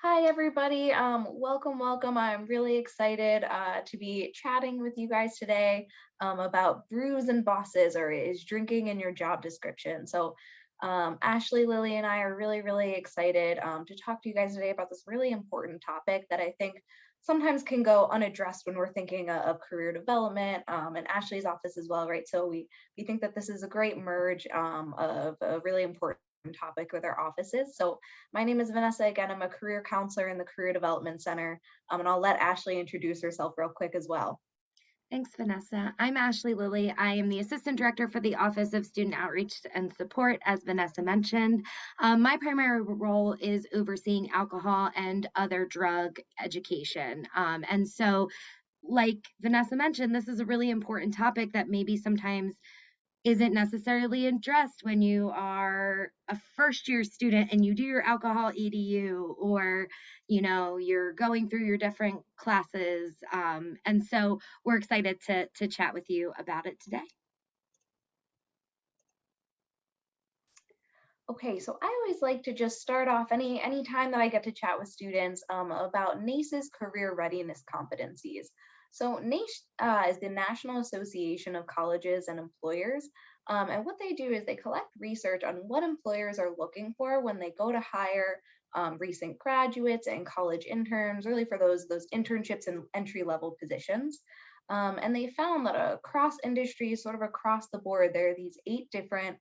Hi, everybody. Welcome. I'm really excited to be chatting with you guys today about brews and bosses, or is drinking in your job description. Ashley, Lily, and I are really excited to talk to you guys today about this really important topic that I think sometimes can go unaddressed when we're thinking of career development, and Ashley's office as well, right? So we think that this is a great merge of a really important topic with our offices. So my name is Vanessa. Again, I'm a career counselor in the Career Development Center, and I'll let Ashley introduce herself real quick as well. Thanks, Vanessa. I'm Ashley Lilly. I am the Assistant Director for the Office of Student Outreach and Support, as Vanessa mentioned. My primary role is overseeing alcohol and other drug education. Like Vanessa mentioned, this is a really important topic that maybe sometimes isn't necessarily addressed when you are a first year student and you do your alcohol EDU, or you're going through your different classes. And so we're excited to chat with you about it today. Okay, so I always like to just start off any time that I get to chat with students about NACE's career readiness competencies. So NACE is the National Association of Colleges and Employers, and what they do is they collect research on what employers are looking for when they go to hire recent graduates and college interns, really for those internships and entry level positions. And they found that across industries, sort of across the board, there are these 8 different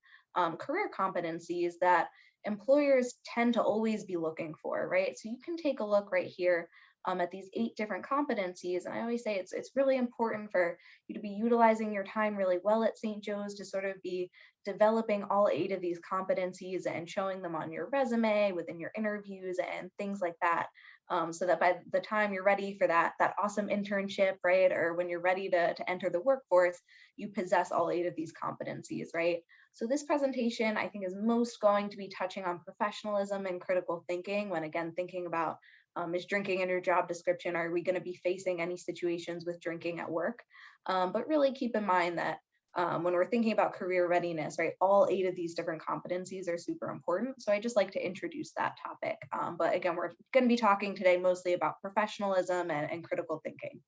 career competencies that employers tend to always be looking for, right? So you can take a look right here at these 8 different competencies. And I always say it's really important for you to be utilizing your time really well at St. Joe's to sort of be developing all 8 of these competencies and showing them on your resume, within your interviews, and things like that. So that by the time you're ready for that awesome internship, right, or when you're ready to enter the workforce, you possess all 8 of these competencies, right? So this presentation, I think, is most going to be touching on professionalism and critical thinking when, again, thinking about is drinking in your job description? Are we going to be facing any situations with drinking at work? But really keep in mind that when we're thinking about career readiness, right, all 8 of these different competencies are super important. So I just like to introduce that topic. But again, we're going to be talking today mostly about professionalism and critical thinking.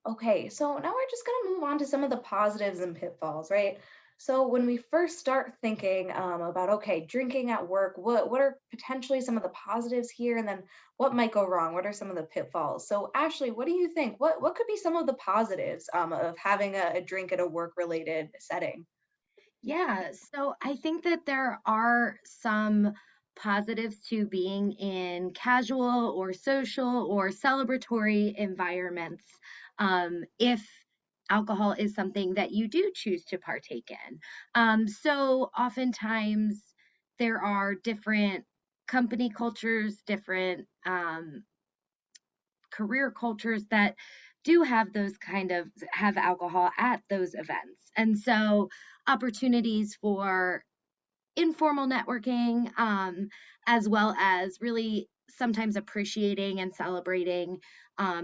Okay, so now we're just going to move on to some of the positives and pitfalls, right? So when we first start thinking about, okay, drinking at work, what are potentially some of the positives here, and then what might go wrong? What are some of the pitfalls? So Ashley, what do you think? What could be some of the positives of having a drink at a work-related setting? Yeah, so I think that there are some positives to being in casual or social or celebratory environments, if alcohol is something that you do choose to partake in. So oftentimes there are different company cultures, different career cultures that do have those kind of have alcohol at those events. And so opportunities for informal networking, as well as really sometimes appreciating and celebrating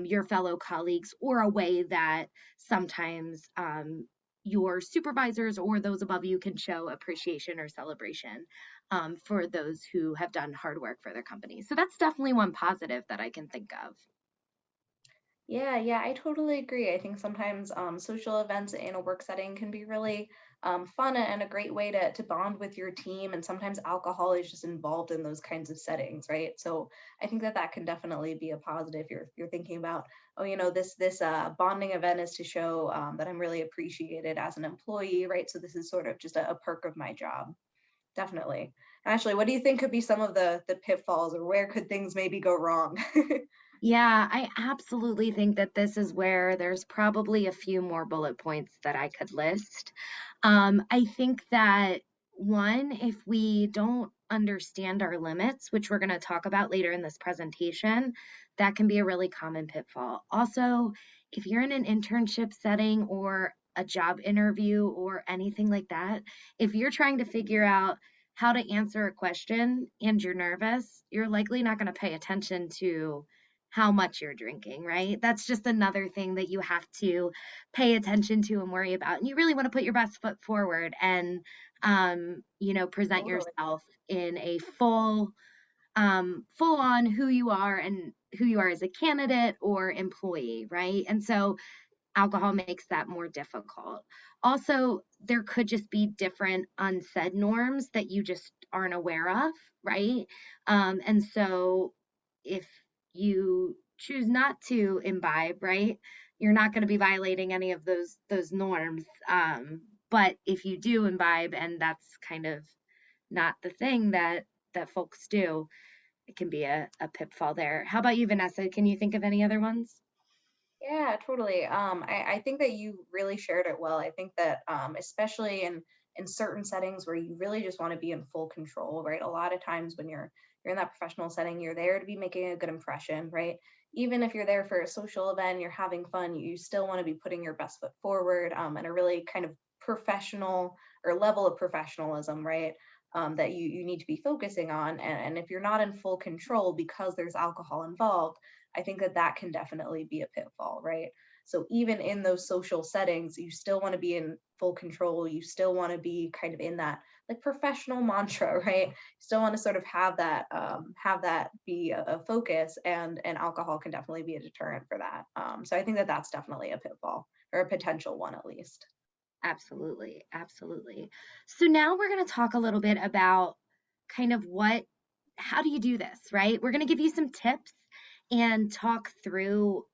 your fellow colleagues, or a way that sometimes your supervisors or those above you can show appreciation or celebration for those who have done hard work for their company. So that's definitely one positive that I can think of. Yeah, I totally agree. I think sometimes social events in a work setting can be really fun and a great way to bond with your team. And sometimes alcohol is just involved in those kinds of settings, right? So I think that can definitely be a positive. You're thinking about, oh, this bonding event is to show that I'm really appreciated as an employee, right? So this is sort of just a perk of my job. Definitely. Ashley, what do you think could be some of the pitfalls, or where could things maybe go wrong? Yeah, I absolutely think that this is where there's probably a few more bullet points that I could list. I think that one, if we don't understand our limits, which we're going to talk about later in this presentation, that can be a really common pitfall. Also, if you're in an internship setting or a job interview or anything like that, if you're trying to figure out how to answer a question and you're nervous, you're likely not going to pay attention to how much you're drinking, right? That's just another thing that you have to pay attention to and worry about. And you really want to put your best foot forward and, present Totally. yourself in a full on who you are and who you are as a candidate or employee, right? And so alcohol makes that more difficult. Also, there could just be different unsaid norms that you just aren't aware of, right? And so if you choose not to imbibe, right, you're not going to be violating any of those norms. But if you do imbibe and that's kind of not the thing that folks do, it can be a pitfall there. How about you, Vanessa? Can you think of any other ones? Yeah, totally. I think that you really shared it well. I think that especially in certain settings where you really just want to be in full control, right? A lot of times when you're in that professional setting, you're there to be making a good impression, right? Even if you're there for a social event, you're having fun, you still want to be putting your best foot forward, and a really kind of professional or level of professionalism, right? That you need to be focusing on. And if you're not in full control because there's alcohol involved, I think that that can definitely be a pitfall, right? So even in those social settings, you still want to be in full control. You still want to be kind of in that like professional mantra, right? You still want to sort of have that be a focus, and alcohol can definitely be a deterrent for that. So I think that that's definitely a pitfall or a potential one at least. Absolutely, absolutely. So now we're going to talk a little bit about kind of how do you do this, right? We're going to give you some tips and talk through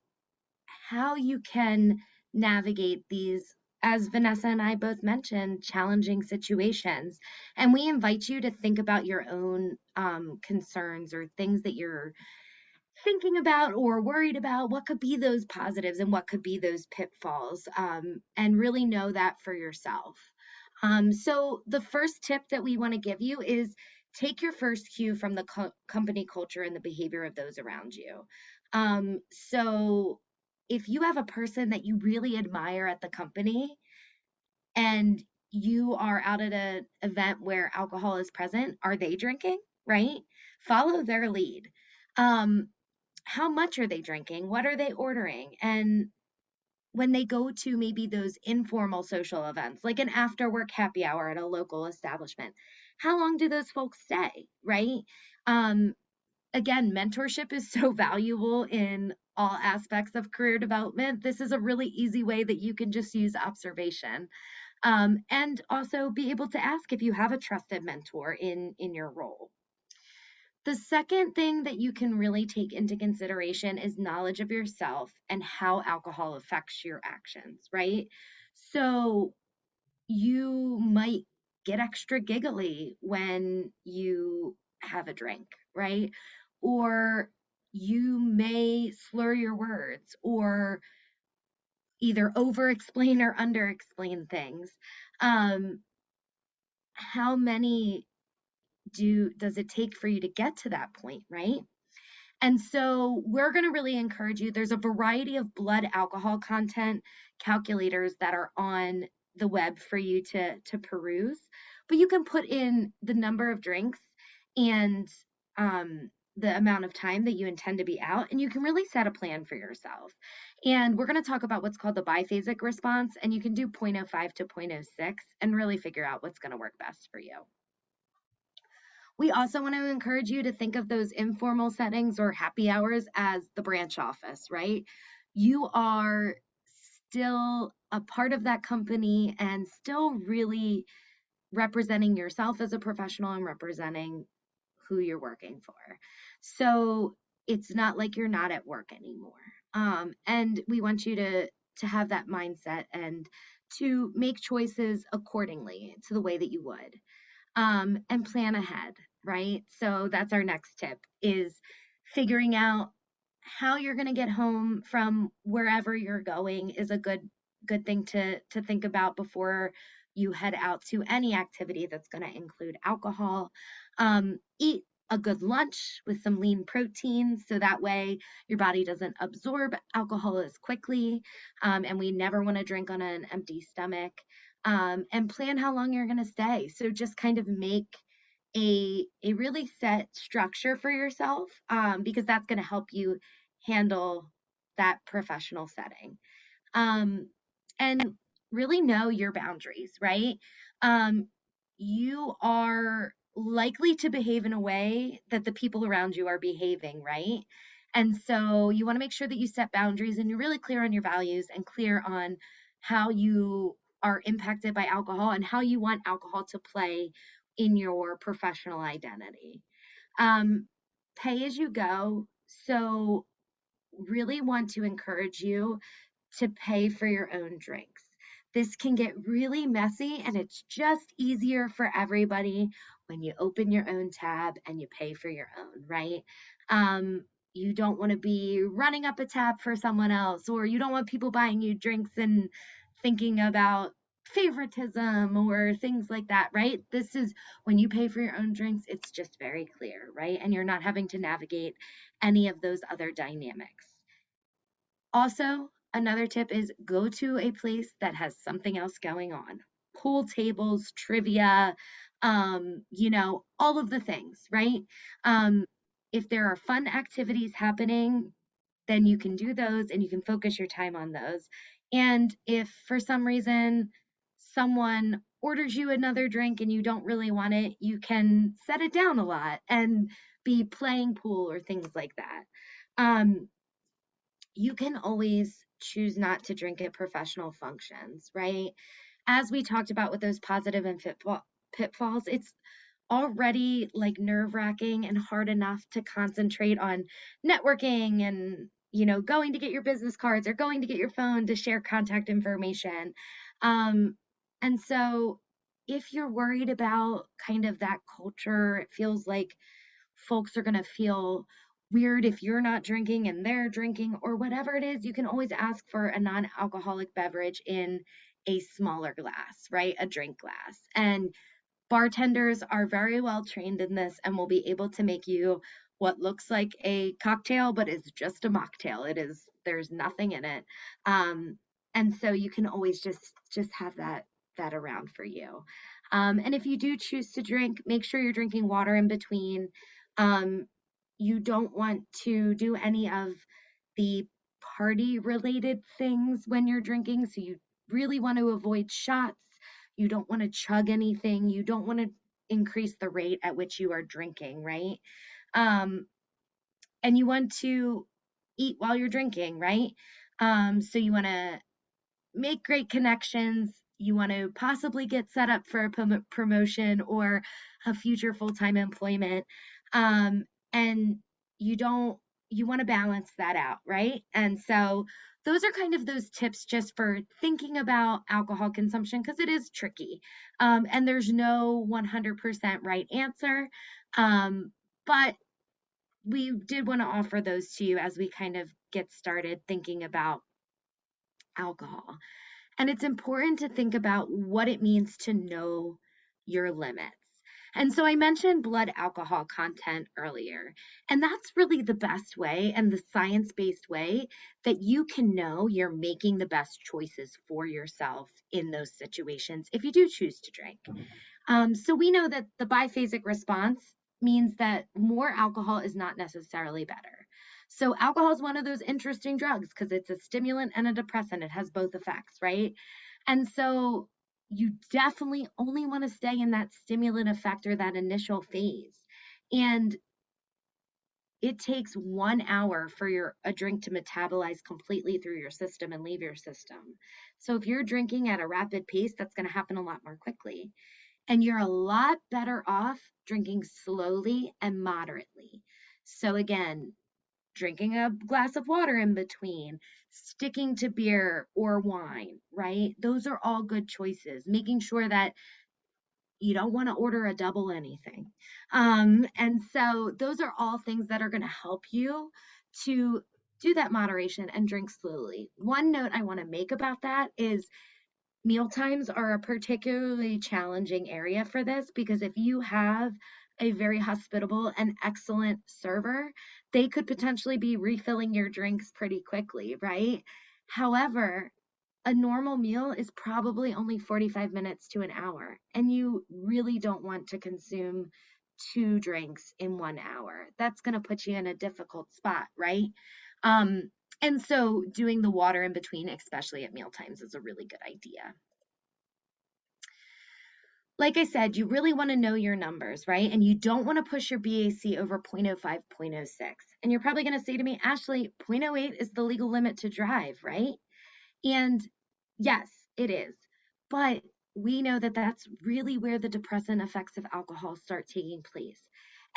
how you can navigate these, as Vanessa and I both mentioned, challenging situations. And we invite you to think about your own concerns or things that you're thinking about or worried about. What could be those positives and what could be those pitfalls, and really know that for yourself. So the first tip that we want to give you is take your first cue from the company culture and the behavior of those around you. So if you have a person that you really admire at the company and you are out at an event where alcohol is present, are they drinking? Right? Follow their lead. Um, how much are they drinking? What are they ordering? And when they go to maybe those informal social events, like an after work happy hour at a local establishment, how long do those folks stay? Right? Um, Again, mentorship is so valuable in all aspects of career development. This is a really easy way that you can just use observation, and also be able to ask if you have a trusted mentor in your role. The second thing that you can really take into consideration is knowledge of yourself and how alcohol affects your actions, right? So you might get extra giggly when you have a drink, right? Or you may slur your words or either over explain or under explain things. Um, how many does it take for you to get to that point, right? And so we're going to really encourage you. There's a variety of blood alcohol content calculators that are on the web for you to peruse, but you can put in the number of drinks and the amount of time that you intend to be out, and you can really set a plan for yourself. And we're going to talk about what's called the biphasic response, and you can do 0.05 to 0.06 and really figure out what's going to work best for you. We also want to encourage you to think of those informal settings or happy hours as the branch office, right? You are still a part of that company and still really representing yourself as a professional and representing who you're working for. So it's not like you're not at work anymore. And we want you to have that mindset and to make choices accordingly to the way that you would, and plan ahead, right? So that's our next tip is figuring out how you're going to get home from wherever you're going is a good thing to think about before you head out to any activity that's going to include alcohol. Eat a good lunch with some lean protein so that way your body doesn't absorb alcohol as quickly, and we never want to drink on an empty stomach, and plan how long you're going to stay. So just kind of make a really set structure for yourself, because that's going to help you handle that professional setting. um, and really know your boundaries, right? Um, you are likely to behave in a way that the people around you are behaving, right? And so you want to make sure that you set boundaries and you're really clear on your values and clear on how you are impacted by alcohol and how you want alcohol to play in your professional identity. Um, Pay as you go. So, really want to encourage you to pay for your own drinks. This can get really messy, and it's just easier for everybody when you open your own tab and you pay for your own, right? Um, you don't want to be running up a tab for someone else, or you don't want people buying you drinks and thinking about favoritism or things like that, right? This is when you pay for your own drinks, it's just very clear, right? And you're not having to navigate any of those other dynamics. Also, another tip is go to a place that has something else going on. Pool tables, trivia, all of the things, right? Um, if there are fun activities happening, then you can do those and you can focus your time on those. And if for some reason someone orders you another drink and you don't really want it, you can set it down a lot and be playing pool or things like that. Um, you can always choose not to drink at professional functions, right? As we talked about with those positive and pitfalls, it's already like nerve wracking and hard enough to concentrate on networking and, going to get your business cards or going to get your phone to share contact information. Um, and so if you're worried about kind of that culture, it feels like folks are going to feel weird if you're not drinking and they're drinking or whatever it is, you can always ask for a non alcoholic beverage in a smaller glass, right? A drink glass. And bartenders are very well trained in this and will be able to make you what looks like a cocktail, but is just a mocktail. There's nothing in it. Um, and so you can always just have that around for you. And if you do choose to drink, make sure you're drinking water in between. Um, you don't want to do any of the party related things when you're drinking. So you really want to avoid shots. You don't want to chug anything. You don't want to increase the rate at which you are drinking, right? Um, and you want to eat while you're drinking, right? So you want to make great connections. You want to possibly get set up for a promotion or a future full-time employment. Um, and you don't, you want to balance that out, right? And so those are kind of those tips just for thinking about alcohol consumption because it is tricky. And there's no 100% right answer. But we did want to offer those to you as we kind of get started thinking about alcohol. And it's important to think about what it means to know your limits. And so I mentioned blood alcohol content earlier, and that's really the best way and the science based way that you can know you're making the best choices for yourself in those situations if you do choose to drink. So we know that the biphasic response means that more alcohol is not necessarily better. So alcohol is one of those interesting drugs because it's a stimulant and a depressant. It has both effects, right? And so you definitely only want to stay in that stimulant effect or that initial phase. And it takes 1 hour for a drink to metabolize completely through your system and leave your system. So if you're drinking at a rapid pace, that's going to happen a lot more quickly. And you're a lot better off drinking slowly and moderately. So, again, drinking a glass of water in between, sticking to beer or wine, right? Those are all good choices. Making sure that you don't want to order a double anything. And so, those are all things that are going to help you to do that moderation and drink slowly. One note I want to make about that is mealtimes are a particularly challenging area for this because if you have a very hospitable and excellent server, they could potentially be refilling your drinks pretty quickly, right? However, a normal meal is probably only 45 minutes to an hour, and you really don't want to consume two drinks in 1 hour. That's going to put you in a difficult spot, right? Um, and so doing the water in between, especially at meal times, is a really good idea. Like I said, you really want to know your numbers, right? And you don't want to push your BAC over 0.05, 0.06. And you're probably going to say to me, Ashley, 0.08 is the legal limit to drive, right? And yes, it is. But we know that that's really where the depressant effects of alcohol start taking place.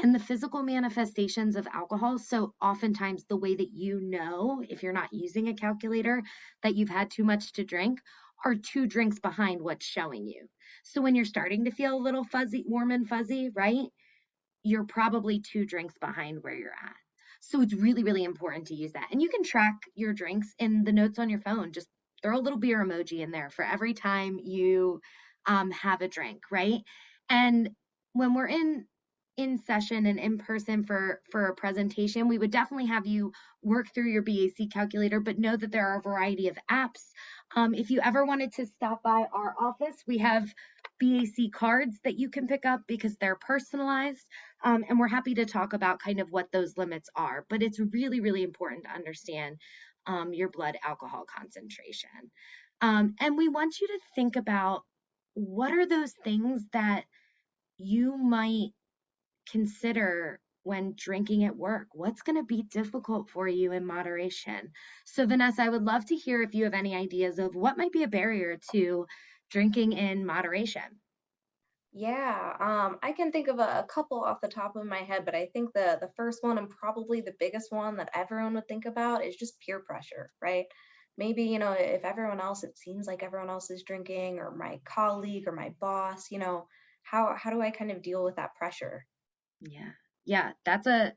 And the physical manifestations of alcohol, so oftentimes the way that you know, if you're not using a calculator, that you've had too much to drink, are two drinks behind what's showing you. So when you're starting to feel a little fuzzy, warm and fuzzy, right? You're probably two drinks behind where you're at. So it's really, really important to use that. And you can track your drinks in the notes on your phone. Just throw a little beer emoji in there for every time you have a drink, right? And when we're in session and in person for a presentation, we would definitely have you work through your BAC calculator, but know that there are a variety of apps. If you ever wanted to stop by our office, we have BAC cards that you can pick up because they're personalized. And we're happy to talk about kind of what those limits are. But it's really, really important to understand your blood alcohol concentration. And we want you to think about what are those things that you might consider when drinking at work? What's going to be difficult for you in moderation? So, Vanessa, I would love to hear if you have any ideas of what might be a barrier to drinking in moderation. Yeah, I can think of a couple off the top of my head, but I think the first one and probably the biggest one that everyone would think about is just peer pressure, right? Maybe, if everyone else, it seems like everyone else is drinking, or my colleague or my boss, how do I kind of deal with that pressure? Yeah. Yeah, that's a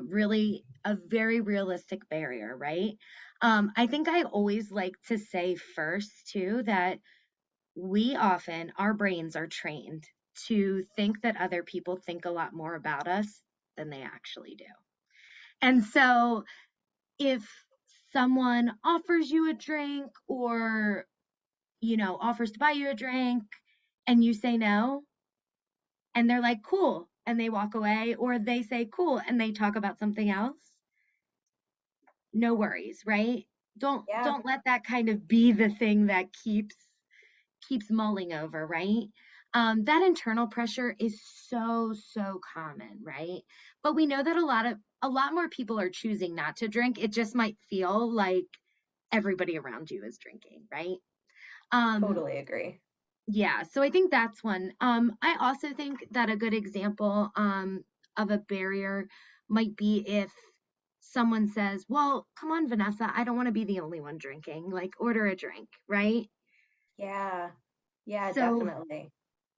really a very realistic barrier, right? I think I always like to say first too that we often our brains are trained to think that other people think a lot more about us than they actually do. And so if someone offers you a drink or offers to buy you a drink and you say no, and they're like, cool, and they walk away, or they say cool and they talk about something else, no worries, right? Yeah, Don't let that kind of be the thing that keeps mulling over, right? That internal pressure is so common, right? But we know that a lot more people are choosing not to drink. It just might feel like everybody around you is drinking, right? Um, totally agree. Yeah, so I think that's one. I also think that a good example of a barrier might be if someone says, "Well, come on, Vanessa, I don't want to be the only one drinking. Like, order a drink," right? Yeah, yeah, So, definitely.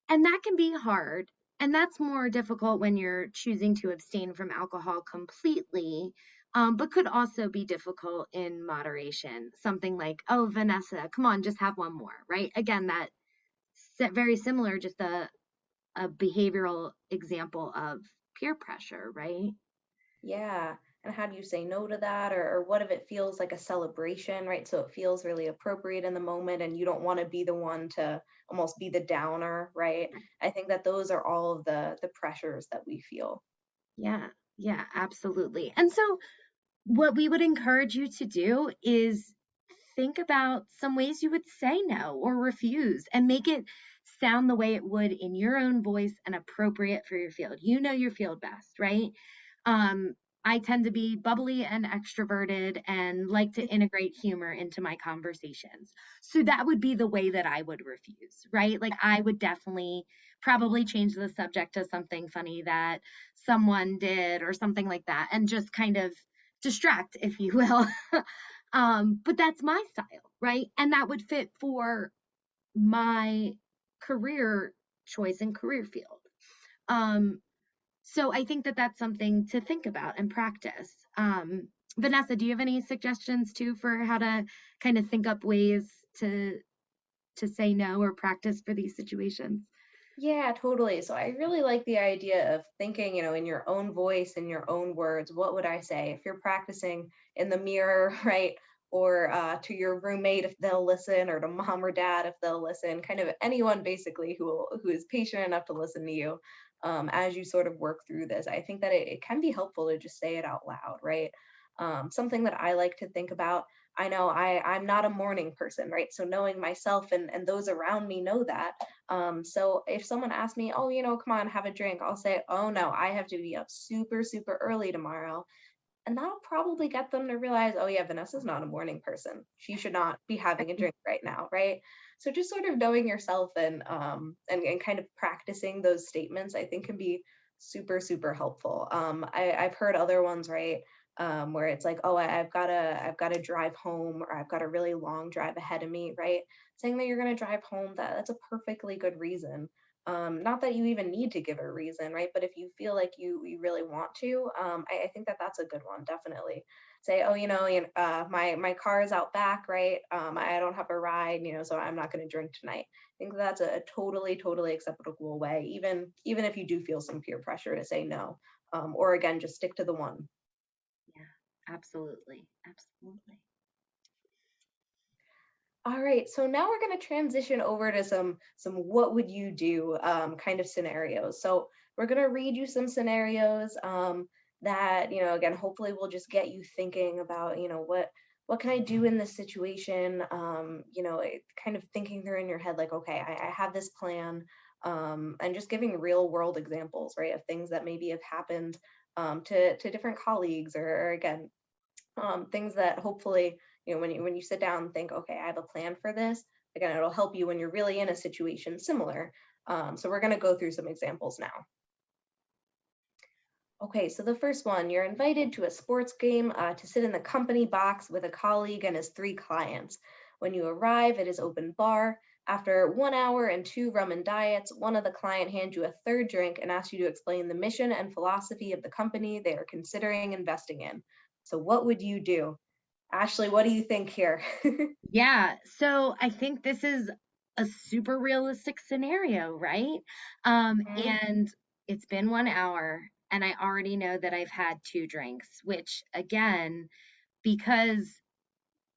and that can be hard. And that's more difficult when you're choosing to abstain from alcohol completely, but could also be difficult in moderation. Something like, "Oh, Vanessa, come on, just have one more," right? Again, that very similar, just a behavioral example of peer pressure, right? Yeah. And how do you say no to that? Or what if it feels like a celebration, right? So it feels really appropriate in the moment and you don't want to be the one to almost be the downer, right? I think that those are all of the pressures that we feel. Yeah, yeah, absolutely. And so, what we would encourage you to do is think about some ways you would say no or refuse and make it sound the way it would in your own voice and appropriate for your field. You know your field best, right? Um, I tend to be bubbly and extroverted and like to integrate humor into my conversations. So that would be the way that I would refuse, right? Like I would definitely probably change the subject to something funny that someone did or something like that and just kind of distract, if you will. But that's my style, right? And that would fit for my career choice and career field. Um, so I think that that's something to think about and practice. Vanessa, do you have any suggestions too for how to kind of think up ways to say no or practice for these situations? Yeah, totally. So I really like the idea of thinking, in your own voice, in your own words. What would I say? If you're practicing in the mirror, right? Or to your roommate if they'll listen, or to mom or dad if they'll listen, kind of anyone basically who is patient enough to listen to you as you sort of work through this. I think that it can be helpful to just say it out loud, right? Something that I like to think about. I know I'm not a morning person, right? So knowing myself and those around me know that. So if someone asks me, oh, come on, have a drink, I'll say, oh no, I have to be up super, super early tomorrow. And that'll probably get them to realize, oh yeah, Vanessa's not a morning person. She should not be having a drink right now, right? So just sort of knowing yourself and kind of practicing those statements, I think can be super, super helpful. I've heard other ones, right? Where it's like, oh, I've got to drive home, or I've got a really long drive ahead of me, right? Saying that you're gonna drive home, that's a perfectly good reason. Not that you even need to give a reason, right? But if you feel like you really want to, I think that that's a good one, definitely. Say, oh, my car is out back, right? I don't have a ride, so I'm not going to drink tonight. I think that's a totally, totally acceptable way, even if you do feel some peer pressure to say no, or again, just stick to the one. Yeah, absolutely. Absolutely. All right, so now we're going to transition over to some what would you do kind of scenarios. So we're going to read you some scenarios that again hopefully will just get you thinking about what can I do in this situation. Kind of thinking through in your head like okay, I have this plan, and just giving real world examples, right, of things that maybe have happened to different colleagues, or again things that hopefully when you sit down and think okay I have a plan for this, again it'll help you when you're really in a situation similar. So we're going to go through some examples now. Okay, so the first one, you're invited to a sports game to sit in the company box with a colleague and his three clients. When you arrive, it is open bar. After 1 hour and two rum and diets, one of the client hands you a third drink and asks you to explain the mission and philosophy of the company they are considering investing in. So what would you do? Ashley, what do you think here? Yeah, so I think this is a super realistic scenario, right? Mhm. And it's been 1 hour, and I already know that I've had two drinks, which again, because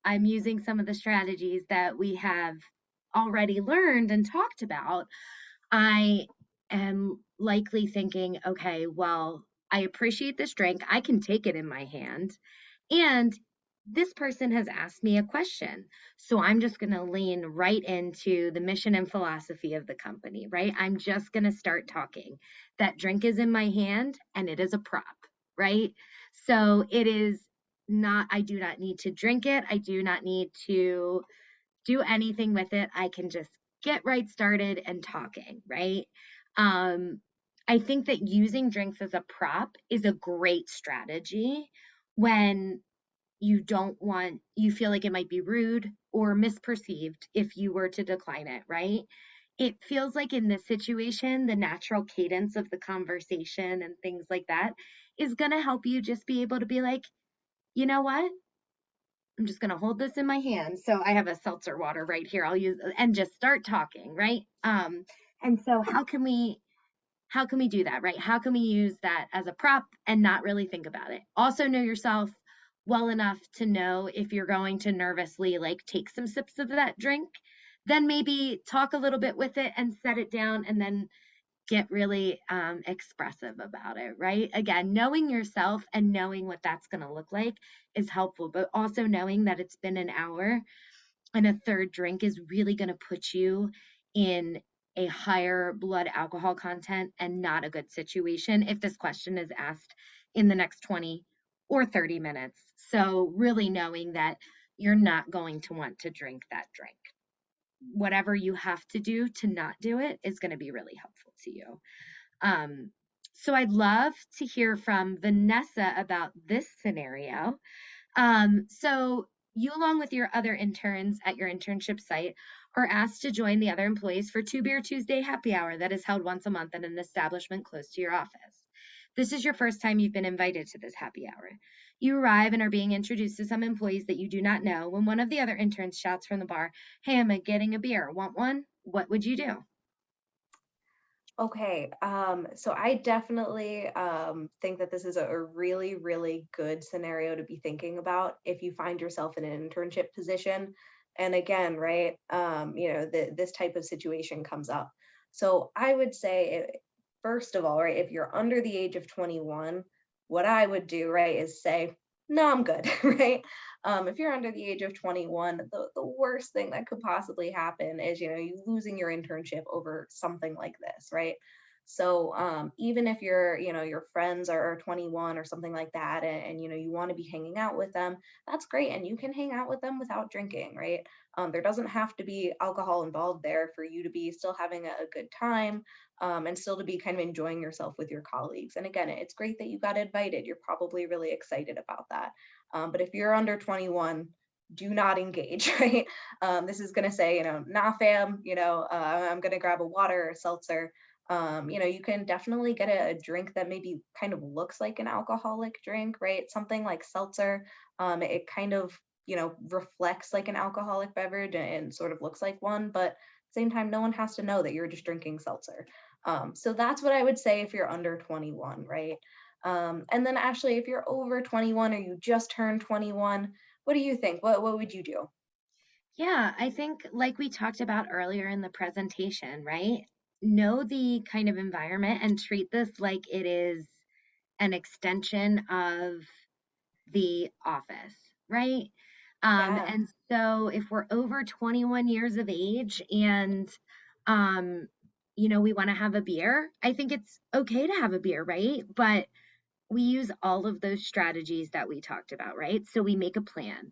I'm using some of the strategies that we have already learned and talked about, I am likely thinking, okay, well, I appreciate this drink. I can take it in my hand. And this person has asked me a question. So I'm just going to lean right into the mission and philosophy of the company, right? I'm just going to start talking. That drink is in my hand and it is a prop, right? So it is not, I do not need to drink it. I do not need to do anything with it. I can just get right started and talking, right? Um, I think that using drinks as a prop is a great strategy when you feel like it might be rude or misperceived if you were to decline it, right? It feels like in this situation, the natural cadence of the conversation and things like that is going to help you just be able to be like, you know what? I'm just going to hold this in my hand. So I have a seltzer water right here. I'll use and just start talking, right? And so how can we do that, right? How can we use that as a prop and not really think about it? Also know yourself well enough to know if you're going to nervously like take some sips of that drink, then maybe talk a little bit with it and set it down and then get really expressive about it, right? Again, knowing yourself and knowing what that's going to look like is helpful, but also knowing that it's been an hour and a third drink is really going to put you in a higher blood alcohol content and not a good situation if this question is asked in the next 20 or 30 minutes. So, really knowing that you're not going to want to drink that drink. Whatever you have to do to not do it is going to be really helpful to you. Um, so, I'd love to hear from Vanessa about this scenario. So you, along with your other interns at your internship site, are asked to join the other employees for Two Beer Tuesday happy hour that is held once a month at an establishment close to your office. This is your first time you've been invited to this happy hour. You arrive and are being introduced to some employees that you do not know when one of the other interns shouts from the bar, "Hey, am I getting a beer? Want one?" What would you do? Okay, so I definitely think that this is a really, really good scenario to be thinking about if you find yourself in an internship position. And again, right, this type of situation comes up. So I would say, first of all, right, if you're under the age of 21, what I would do, right, is say, no, I'm good, right? If you're under the age of 21, the worst thing that could possibly happen is, you losing your internship over something like this, right? So even if your friends are 21 or something like that, and you want to be hanging out with them, that's great, and you can hang out with them without drinking, right? There doesn't have to be alcohol involved there for you to be still having a good time, and still to be kind of enjoying yourself with your colleagues. And again, it's great that you got invited. You're probably really excited about that. But if you're under 21, do not engage, right? This is going to say, nah, fam, I'm going to grab a water or seltzer. You can definitely get a drink that maybe kind of looks like an alcoholic drink, right? Something like seltzer. It kind of, reflects like an alcoholic beverage and sort of looks like one, but same time, no one has to know that you're just drinking seltzer. So that's what I would say if you're under 21, right? And then Ashley, if you're over 21 or you just turned 21, what do you think? What would you do? Yeah, I think like we talked about earlier in the presentation, right? Know the kind of environment and treat this like it is an extension of the office, right? Yeah, And so if we're over 21 years of age and um, we want to have a beer, I think it's okay to have a beer, right? But we use all of those strategies that we talked about, right? So we make a plan.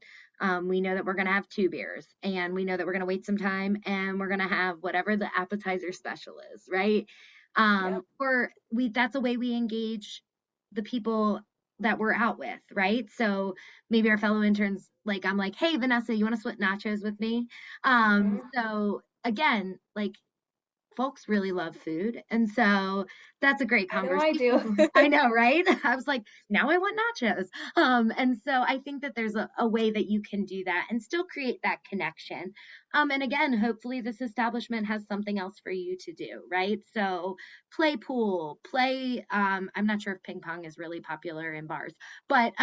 We know that we're going to have two beers and we know that we're going to wait some time and we're going to have whatever the appetizer special is, right? yep. Or that's a way we engage the people that we're out with, right? So maybe our fellow interns, like I'm like, hey, Vanessa, you want to split nachos with me? Mhm. So again, like folks really love food. And so that's a great I know I conversation. do. I know, right? I was like, now I want nachos. And so I think that there's a way that you can do that and still create that connection. And again, hopefully this establishment has something else for you to do, right? So play pool, I'm not sure if ping pong is really popular in bars, but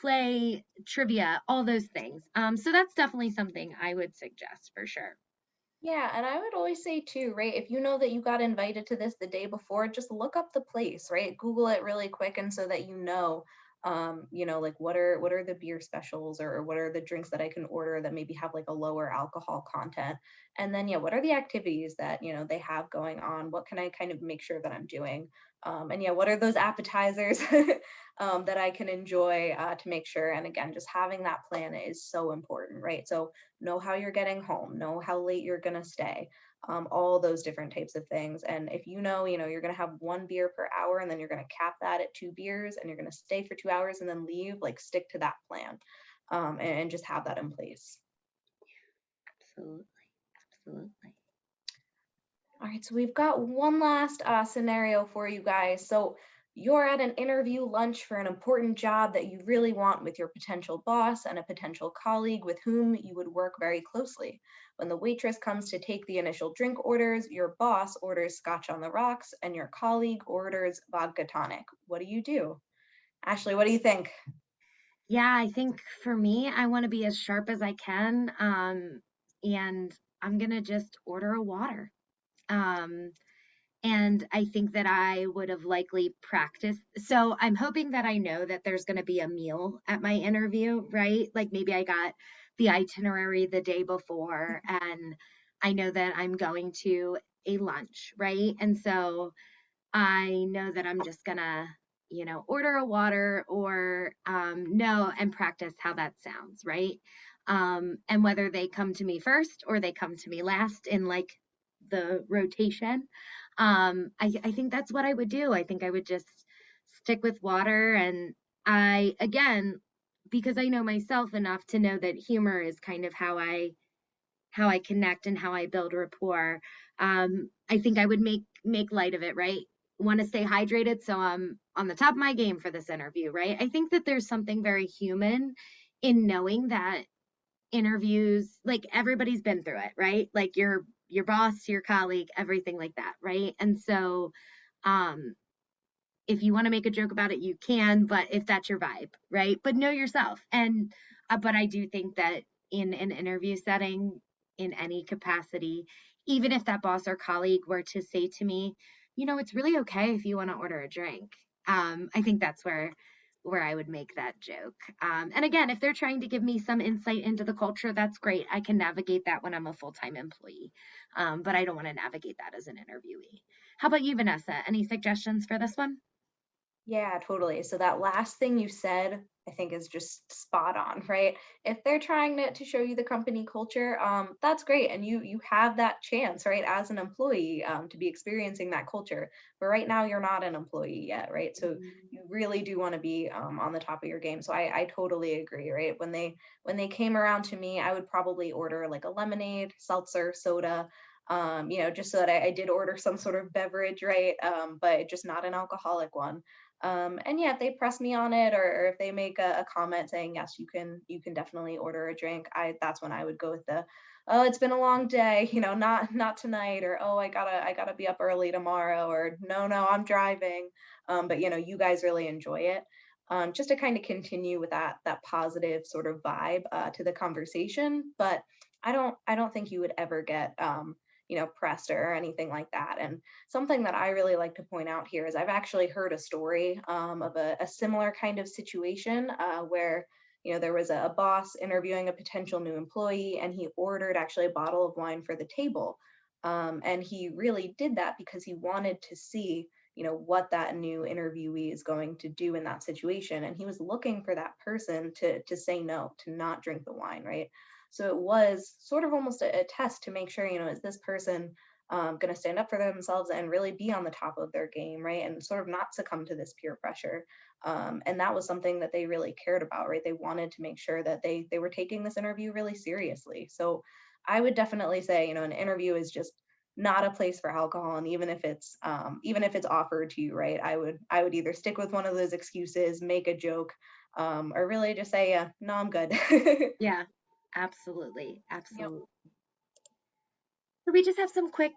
play trivia, all those things. So that's definitely something I would suggest for sure. Yeah, and I would always say too, right? If you know that you got invited to this the day before, just look up the place, right? Google it really quick and so that like what are the beer specials or what are the drinks that I can order that maybe have like a lower alcohol content. And then yeah, what are the activities that, they have going on? What can I kind of make sure that I'm doing? And yeah, what are those appetizers that I can enjoy to make sure? And again, just having that plan is so important, right? So know how you're getting home, know how late you're going to stay, all those different types of things. And if you're going to have one beer per hour and then you're going to cap that at two beers and you're going to stay for 2 hours and then leave, like stick to that plan, and just have that in place. Absolutely. Absolutely. All right, so we've got one last scenario for you guys. So you're at an interview lunch for an important job that you really want with your potential boss and a potential colleague with whom you would work very closely. When the waitress comes to take the initial drink orders, your boss orders scotch on the rocks and your colleague orders vodka tonic. What do you do? Ashley, what do you think? Yeah, I think for me, I want to be as sharp as I can. And I'm gonna just order a water. Um, and I think that I would have likely practiced. So I'm hoping that I know that there's gonna be a meal at my interview, right? Like maybe I got the itinerary the day before and I know that I'm going to a lunch, right? And so I know that I'm just gonna, order a water or know and practice how that sounds, right? And whether they come to me first or they come to me last in like the rotation, I think that's what I would do. I think I would just stick with water. And again, because I know myself enough to know that humor is kind of how I connect and how I build rapport. I think I would make light of it, right? Want to stay hydrated, so I'm on the top of my game for this interview, right? I think that there's something very human in knowing that interviews, like everybody's been through it, right? Like your boss, your colleague, everything like that, right? And so um if you want to make a joke about it, you can, but if that's your vibe, right? But know yourself. And but I do think that in an interview setting, in any capacity, even if that boss or colleague were to say to me, it's really okay if you want to order a drink. I think that's where I would make that joke. And again, if they're trying to give me some insight into the culture, that's great. I can navigate that when I'm a full-time employee. But I don't want to navigate that as an interviewee. How about you, Vanessa? Any suggestions for this one? Yeah, totally. So that last thing you said, I think is just spot on, right? If they're trying to show you the company culture, that's great. And you have that chance, right, as an employee, to be experiencing that culture. But right now you're not an employee yet, right? So Mhm. you really do want to be on the top of your game. So I totally agree, right? When they came around to me, I would probably order like a lemonade, seltzer, soda, just so that I did order some sort of beverage, right? But just not an alcoholic one. And yeah, if they press me on it, or if they make a comment saying yes, you can definitely order a drink, that's when I would go with the, oh, it's been a long day, not tonight, or oh, I gotta be up early tomorrow, or no, I'm driving. But you guys really enjoy it. Just to kind of continue with that positive sort of vibe to the conversation. But I don't think you would ever get pressed or anything like that. And something that I really like to point out here is I've actually heard a story of a similar kind of situation where there was a boss interviewing a potential new employee, and he ordered actually a bottle of wine for the table. And he really did that because he wanted to see what that new interviewee is going to do in that situation, and he was looking for that person to say no, to not drink the wine, right? So it was sort of almost a test to make sure, is this person going to stand up for themselves and really be on the top of their game, right? And sort of not succumb to this peer pressure. And that was something that they really cared about, right? They wanted to make sure that they were taking this interview really seriously. So I would definitely say, an interview is just not a place for alcohol, and even if it's offered to you, right? I would either stick with one of those excuses, make a joke, or really just say, yeah, no, I'm good. Yeah, absolutely. Yep. Absolutely. So we just have some quick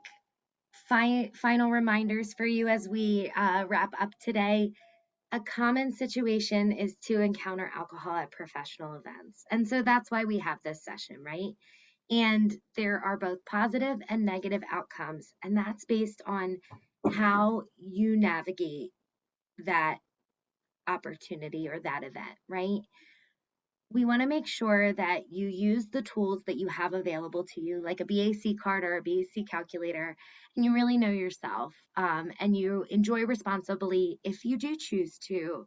final reminders for you as we wrap up today. A common situation is to encounter alcohol at professional events. And so that's why we have this session, right? And there are both positive and negative outcomes. And that's based on how you navigate that opportunity or that event, right? We want to make sure that you use the tools that you have available to you, like a BAC card or a BAC calculator, and you really know yourself, and you enjoy responsibly if you do choose to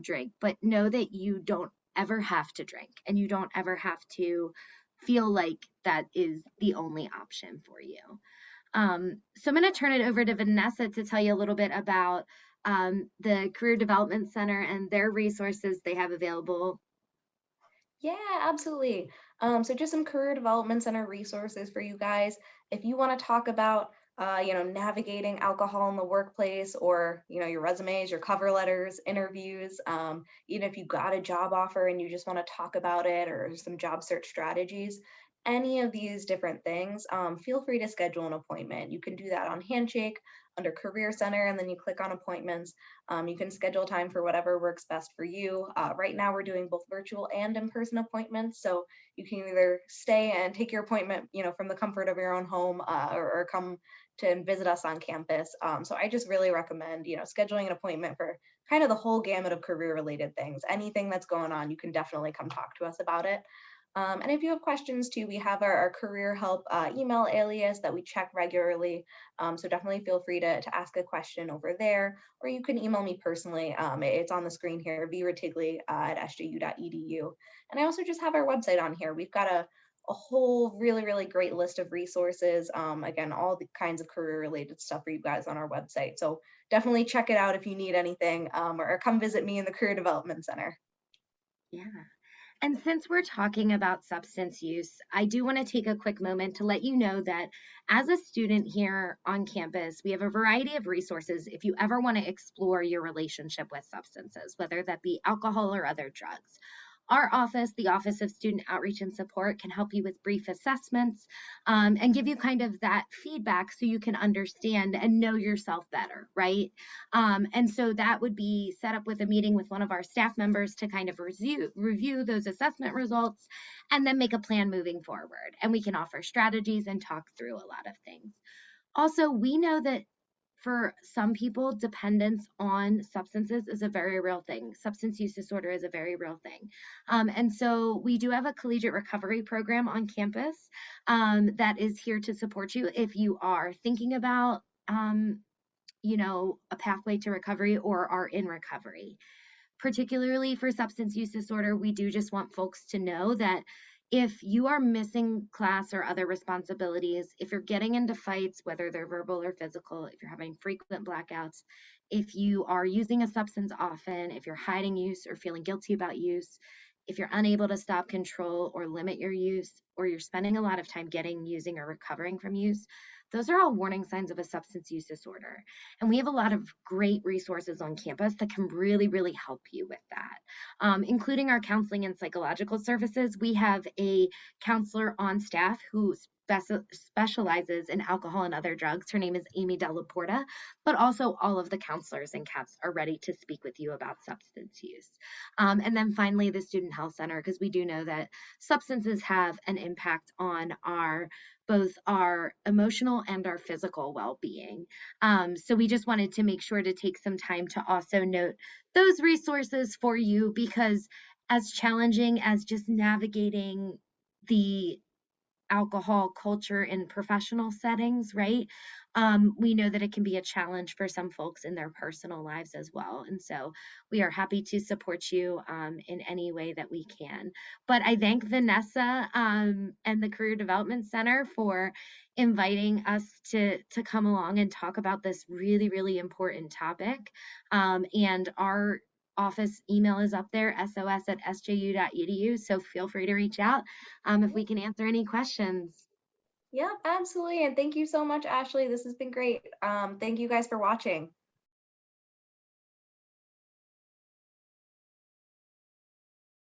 drink, but know that you don't ever have to drink and you don't ever have to feel like that is the only option for you. So I'm going to turn it over to Vanessa to tell you a little bit about the Career Development Center and their resources they have available. Yeah, absolutely. So just some career development center resources for you guys. If you want to talk about, navigating alcohol in the workplace, or, your resumes, your cover letters, interviews, even if you got a job offer and you just want to talk about it, or some job search strategies, any of these different things, feel free to schedule an appointment. You can do that on Handshake under Career Center, and then you click on appointments. You can schedule time for whatever works best for you. Right now, we're doing both virtual and in-person appointments, so you can either stay and take your appointment, from the comfort of your own home, or come to and visit us on campus. So I just really recommend, scheduling an appointment for kind of the whole gamut of career-related things. Anything that's going on, you can definitely come talk to us about it. And if you have questions too, we have our career help email alias that we check regularly. So definitely feel free to ask a question over there, or you can email me personally. It's on the screen here, vratigli at sju.edu. And I also just have our website on here. We've got a whole really, really great list of resources. Again, all the kinds of career related stuff for you guys on our website. So definitely check it out if you need anything, or come visit me in the Career Development Center. Yeah. And since we're talking about substance use, I do want to take a quick moment to let you know that as a student here on campus, we have a variety of resources if you ever want to explore your relationship with substances, whether that be alcohol or other drugs. Our office, the Office of Student Outreach and Support, can help you with brief assessments and give you kind of that feedback so you can understand and know yourself better, right? And so that would be set up with a meeting with one of our staff members to kind of review those assessment results and then make a plan moving forward. And we can offer strategies and talk through a lot of things. Also, we know that for some people, dependence on substances is a very real thing. Substance use disorder is a very real thing. And so we do have a collegiate recovery program on campus that is here to support you if you are thinking about, a pathway to recovery or are in recovery. Particularly for substance use disorder, we do just want folks to know that if you are missing class or other responsibilities, if you're getting into fights, whether they're verbal or physical, if you're having frequent blackouts, if you are using a substance often, if you're hiding use or feeling guilty about use, if you're unable to stop, control, or limit your use, or you're spending a lot of time getting, using, or recovering from use, those are all warning signs of a substance use disorder. And we have a lot of great resources on campus that can really, really help you with that, including our counseling and psychological services. We have a counselor on staff who specializes in alcohol and other drugs. Her name is Amy Della Porta, but also all of the counselors and CAPS are ready to speak with you about substance use. And then finally, the Student Health Center, because we do know that substances have an impact on both our emotional and our physical well-being. So we just wanted to make sure to take some time to also note those resources for you, because as challenging as just navigating the alcohol culture in professional settings, right? We know that it can be a challenge for some folks in their personal lives as well. And so we are happy to support you in any way that we can. But I thank Vanessa and the Career Development Center for inviting us to come along and talk about this really, really important topic. And our office email is up there, sos@sju.edu. So feel free to reach out if we can answer any questions. Yeah, absolutely. And thank you so much, Ashley. This has been great. Thank you guys for watching.